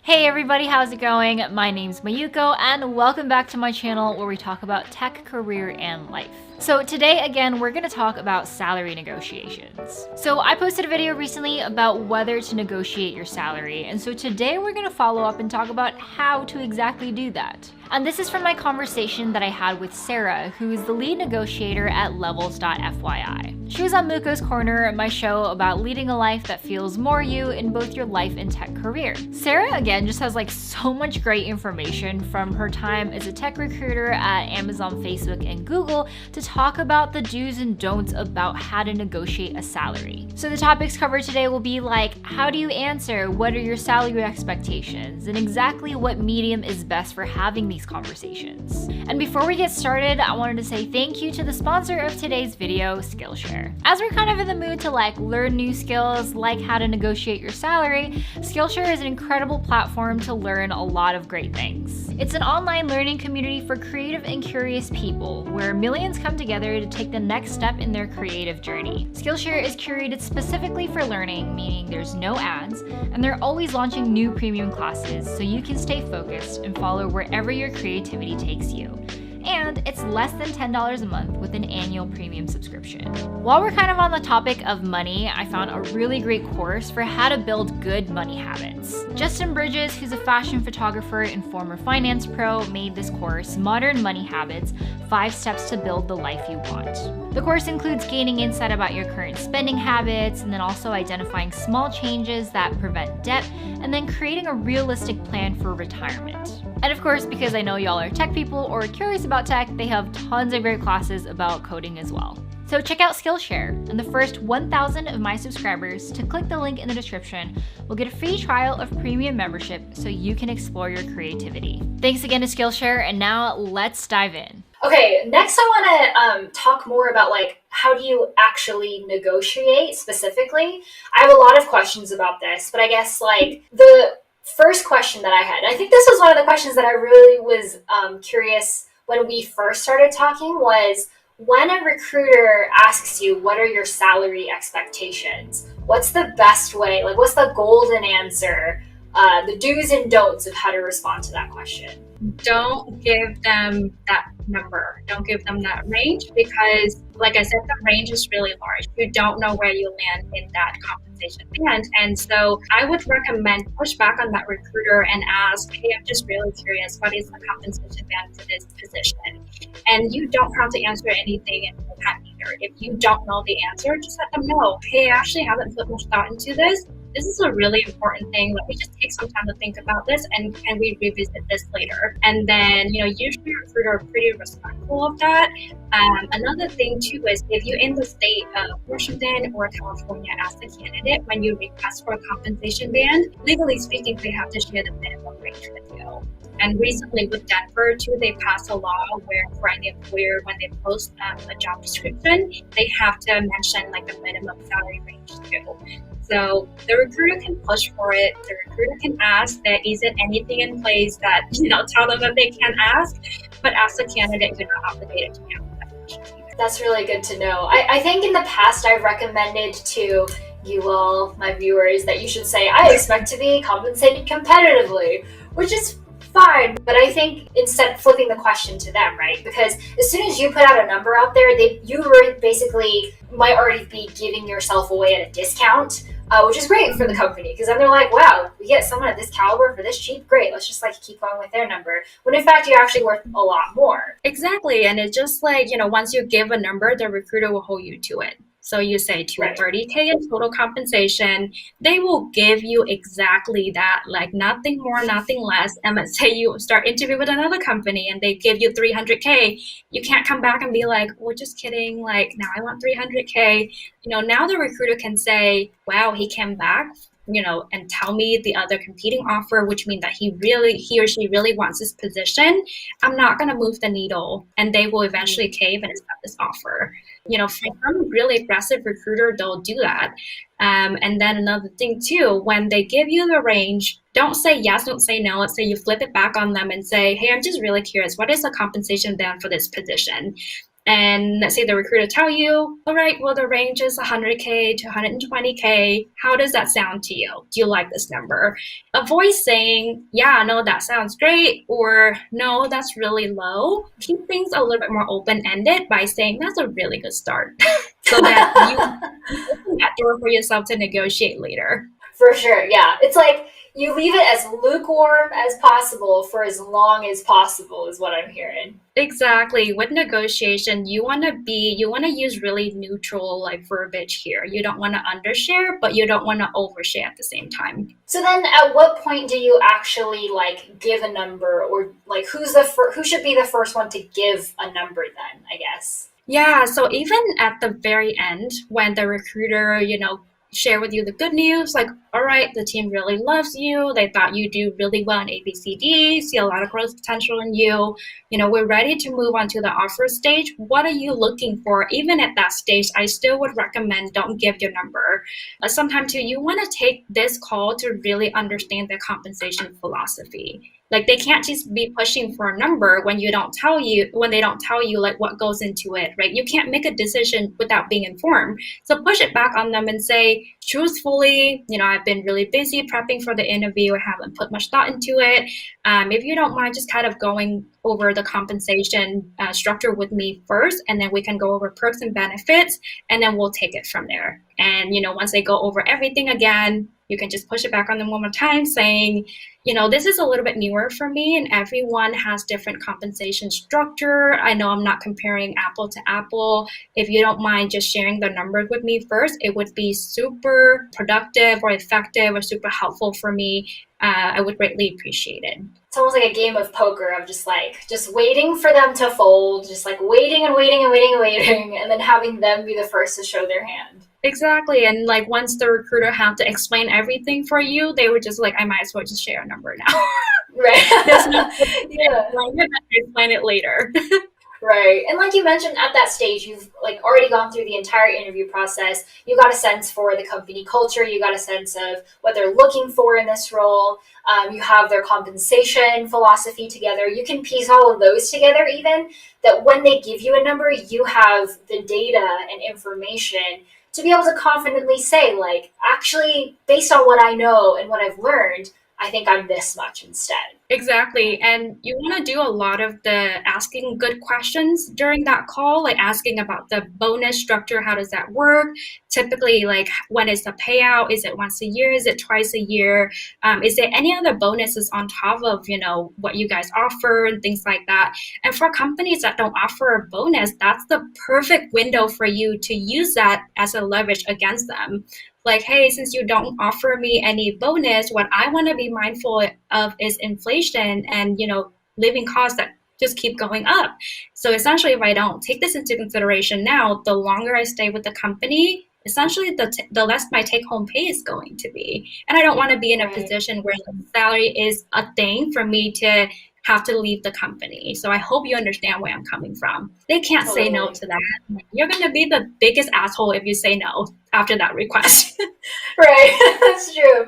Hey everybody, how's it going? My name's Mayuko and welcome back to my channel where we talk about tech, career, and life. So today, again, we're going to talk about salary negotiations. So I posted a video recently about whether to negotiate your salary, and so today we're going to follow up and talk about how to exactly do that. And this is from my conversation that I had with Sarah, who is the lead negotiator at levels.fyi. She was on Muko's Corner, my show about leading a life that feels more you in both your life and tech career. Sarah, again, just has so much great information from her time as a tech recruiter at Amazon, Facebook, and Google to talk about the do's and don'ts about how to negotiate a salary. So the topics covered today will be like, how do you answer? What are your salary expectations? And exactly what medium is best for having these conversations. And before we get started, I wanted to say thank you to the sponsor of today's video, Skillshare. As we're kind of in the mood to learn new skills, like how to negotiate your salary, Skillshare is an incredible platform to learn a lot of great things. It's an online learning community for creative and curious people, where millions come together to take the next step in their creative journey. Skillshare is curated specifically for learning, meaning there's no ads, and they're always launching new premium classes so you can stay focused and follow wherever your creativity takes you. And it's less than $10 a month with an annual premium subscription. While we're kind of on the topic of money, I found a really great course for how to build good money habits. Justin Bridges, who's a fashion photographer and former finance pro, made this course, Modern Money Habits, 5 Steps to Build the Life You Want. The course includes gaining insight about your current spending habits, and then also identifying small changes that prevent debt, and then creating a realistic plan for retirement. And of course, because I know y'all are tech people or curious about tech, they have tons of great classes about coding as well. So check out Skillshare, and the first 1,000 of my subscribers to click the link in the description will get a free trial of premium membership so you can explore your creativity. Thanks again to Skillshare, and now let's dive in. Okay, next I want to talk more about how do you actually negotiate specifically. I have a lot of questions about this, but I guess the first question that I had, I think this was one of the questions that I really was curious when we first started talking, was when a recruiter asks you, what are your salary expectations? What's the best way? What's the golden answer? The do's and don'ts of how to respond to that question. Don't give them that number. Don't give them that range because, like I said, the range is really large. You don't know where you land in that compensation band. And so I would recommend push back on that recruiter and ask, hey, I'm just really curious, what is the compensation band for this position? And you don't have to answer anything in real time either. If you don't know the answer, just let them know, hey, I actually haven't put much thought into this. This is a really important thing. Let me just take some time to think about this, and can we revisit this later? And then, usually recruiters are pretty respectful of that. Another thing too is if you're in the state of Washington or California as a candidate, when you request for a compensation band, legally speaking, they have to share the minimum range with you. And recently with Denver too, they passed a law where for any employer, when they post a job description, they have to mention the minimum salary range too. So the recruiter can push for it. The recruiter can ask, there isn't anything in place that, tell them that they can ask, but as a candidate, you're not obligated to answer that question. That's really good to know. I think in the past I've recommended to you all, my viewers, that you should say, I expect to be compensated competitively, which is fine, but I think instead flipping the question to them, right? Because as soon as you put out a number out there, you basically might already be giving yourself away at a discount, which is great for the company, because then they're like, wow, we get someone at this caliber for this cheap, great, let's just keep going with their number, when in fact you're actually worth a lot more. Exactly, and it's just once you give a number, the recruiter will hold you to it. So you say 230K in total compensation, they will give you exactly that, nothing more, nothing less. And let's say you start interviewing with another company and they give you 300K, you can't come back and be like, well, just kidding, now I want 300K. Now the recruiter can say, wow, he came back, and tell me the other competing offer, which means that he or she really wants this position. I'm not going to move the needle, and they will eventually cave and accept this offer. For some really aggressive recruiter, they'll do that. And then another thing too, when they give you the range, don't say yes, don't say no. Let's say you flip it back on them and say, hey, I'm just really curious, what is the compensation band for this position? And let's say the recruiter tell you, all right, well, the range is 100K to 120K. How does that sound to you? Do you like this number? Avoid saying, yeah, no, that sounds great, or no, that's really low. Keep things a little bit more open-ended by saying that's a really good start so that you open that door for yourself to negotiate later. For sure, yeah. It's like you leave it as lukewarm as possible for as long as possible, is what I'm hearing. Exactly. With negotiation, you want to use really neutral like verbiage here. You don't want to undershare, but you don't want to overshare at the same time. So then, at what point do you actually like give a number, or like who should be the first one to give a number? Then I guess. Yeah, so even at the very end, when the recruiter, share with you the good news, like, all right, the team really loves you. They thought you do really well in ABCD, see a lot of growth potential in you. We're ready to move on to the offer stage. What are you looking for? Even at that stage, I still would recommend don't give your number. Sometimes too, you want to take this call to really understand their compensation philosophy. Like they can't just be pushing for a number when they don't tell you like what goes into it, right? You can't make a decision without being informed. So push it back on them and say, truthfully, I've been really busy prepping for the interview. I haven't put much thought into it. If you don't mind just kind of going over the compensation structure with me first, and then we can go over perks and benefits, and then we'll take it from there. And, once they go over everything again, you can just push it back on them one more time saying, this is a little bit newer for me and everyone has different compensation structure. I know I'm not comparing apple to apple. If you don't mind just sharing the numbers with me first, it would be super productive or effective or super helpful for me. I would greatly appreciate it. It's almost like a game of poker of just waiting for them to fold, just like waiting and waiting and waiting and waiting, and then having them be the first to show their hand. Exactly. And like once the recruiter have to explain everything for you, they were just like, I might as well just share a number now. Right. There's no Yeah. explain it later. Right. And like you mentioned, at that stage, you've like already gone through the entire interview process. You got a sense for the company culture. You got a sense of what they're looking for in this role. You have their compensation philosophy together. You can piece all of those together, even that when they give you a number, you have the data and information to be able to confidently say, like, actually, based on what I know and what I've learned, I think I'm this much instead. Exactly. And you want to do a lot of the asking good questions during that call, like asking about the bonus structure. How does that work? Typically, like when is the payout? Is it once a year? Is it twice a year? Is there any other bonuses on top of, what you guys offer and things like that? And for companies that don't offer a bonus, that's the perfect window for you to use that as a leverage against them. Like, hey, since you don't offer me any bonus, what I want to be mindful of is inflation and, living costs that just keep going up. So essentially, if I don't take this into consideration now, the longer I stay with the company, essentially the less my take-home pay is going to be. And I don't want to be in a position where the salary is a thing for me to have to leave the company. So I hope you understand where I'm coming from. They can't say no to that. You're going to be the biggest asshole if you say no after that request. Right, that's true.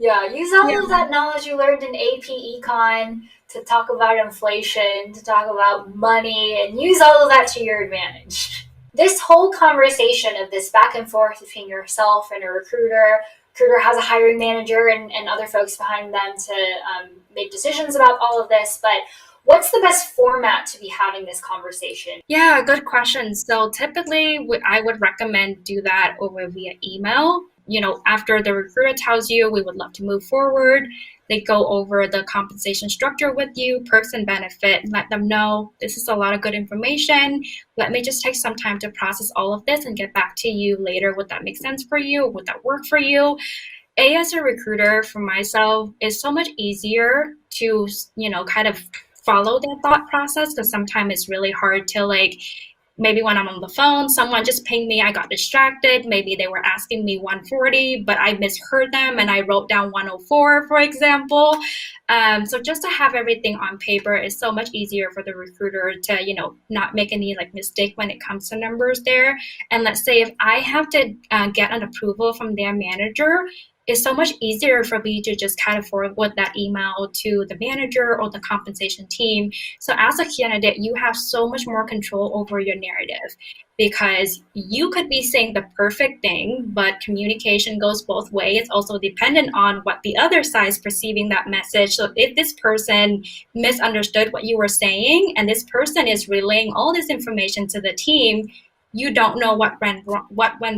Yeah, use all of that knowledge you learned in AP Econ to talk about inflation, to talk about money, and use all of that to your advantage. This whole conversation of this back and forth between yourself and a recruiter has a hiring manager and other folks behind them to make decisions about all of this, but what's the best format to be having this conversation? Yeah, good question. So typically, I would recommend do that over via email. After the recruiter tells you we would love to move forward, they go over the compensation structure with you, perks and benefit, let them know this is a lot of good information. Let me just take some time to process all of this and get back to you later. Would that make sense for you? Would that work for you? As a recruiter for myself, it's so much easier to, kind of follow that thought process because sometimes it's really hard to maybe when I'm on the phone, someone just pinged me, I got distracted. Maybe they were asking me 140, but I misheard them and I wrote down 104, for example. So just to have everything on paper is so much easier for the recruiter to, not make any mistake when it comes to numbers there. And let's say if I have to get an approval from their manager, it's so much easier for me to just kind of forward that email to the manager or the compensation team. So as a candidate, you have so much more control over your narrative, because you could be saying the perfect thing, but communication goes both ways. It's also dependent on what the other side is perceiving that message. So if this person misunderstood what you were saying, and this person is relaying all this information to the team, you don't know what went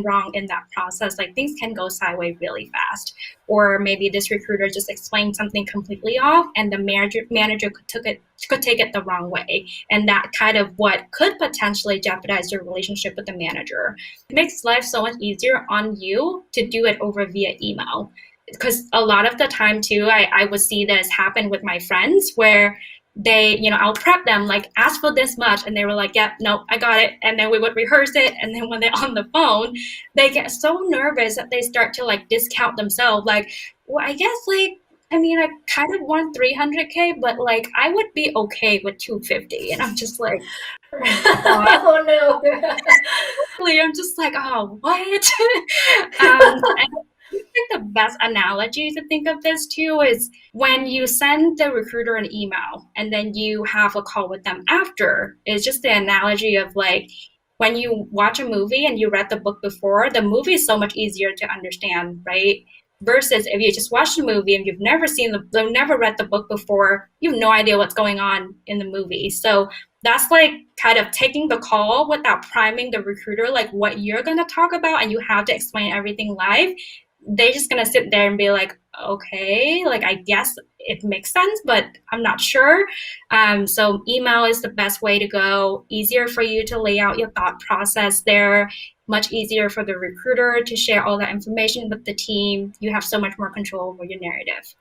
wrong in that process. Like, things can go sideways really fast. Or maybe this recruiter just explained something completely off, and the manager could take it the wrong way. And that kind of what could potentially jeopardize your relationship with the manager. It makes life so much easier on you to do it over via email. Because a lot of the time too, I would see this happen with my friends where they, I'll prep them, like, ask for this much, and they were like, yep, no, I got it. And then we would rehearse it, and then when they're on the phone, they get so nervous that they start to like discount themselves, like, well, I guess, like, I mean, I kind of want 300K, but like, I would be okay with 250. And I'm just like, oh no. I'm just like, oh, what? And I think the best analogy to think of this too is when you send the recruiter an email and then you have a call with them after. It's just the analogy of like, when you watch a movie and you read the book before, the movie is so much easier to understand, right? Versus if you just watch the movie and you've never read the book before, you have no idea what's going on in the movie. So that's like kind of taking the call without priming the recruiter, like what you're going to talk about, and you have to explain everything live. They're just going to sit there and be like, okay, like, I guess it makes sense, but I'm not sure. So email is the best way to go. Easier for you to lay out your thought process there. Much easier for the recruiter to share all that information with the team. You have so much more control over your narrative.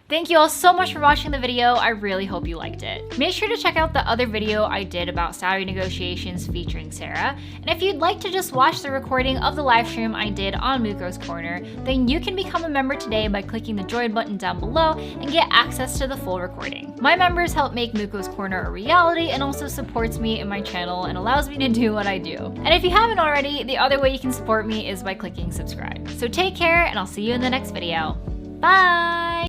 Thank you all so much for watching the video. I really hope you liked it. Make sure to check out the other video I did about salary negotiations featuring Sarah. And if you'd like to just watch the recording of the live stream I did on Muko's Corner, then you can become a member today by clicking the join button down below and get access to the full recording. My members help make Muko's Corner a reality and also supports me in my channel and allows me to do what I do. And if you haven't already, the other way you can support me is by clicking subscribe. So take care, and I'll see you in the next video. Bye!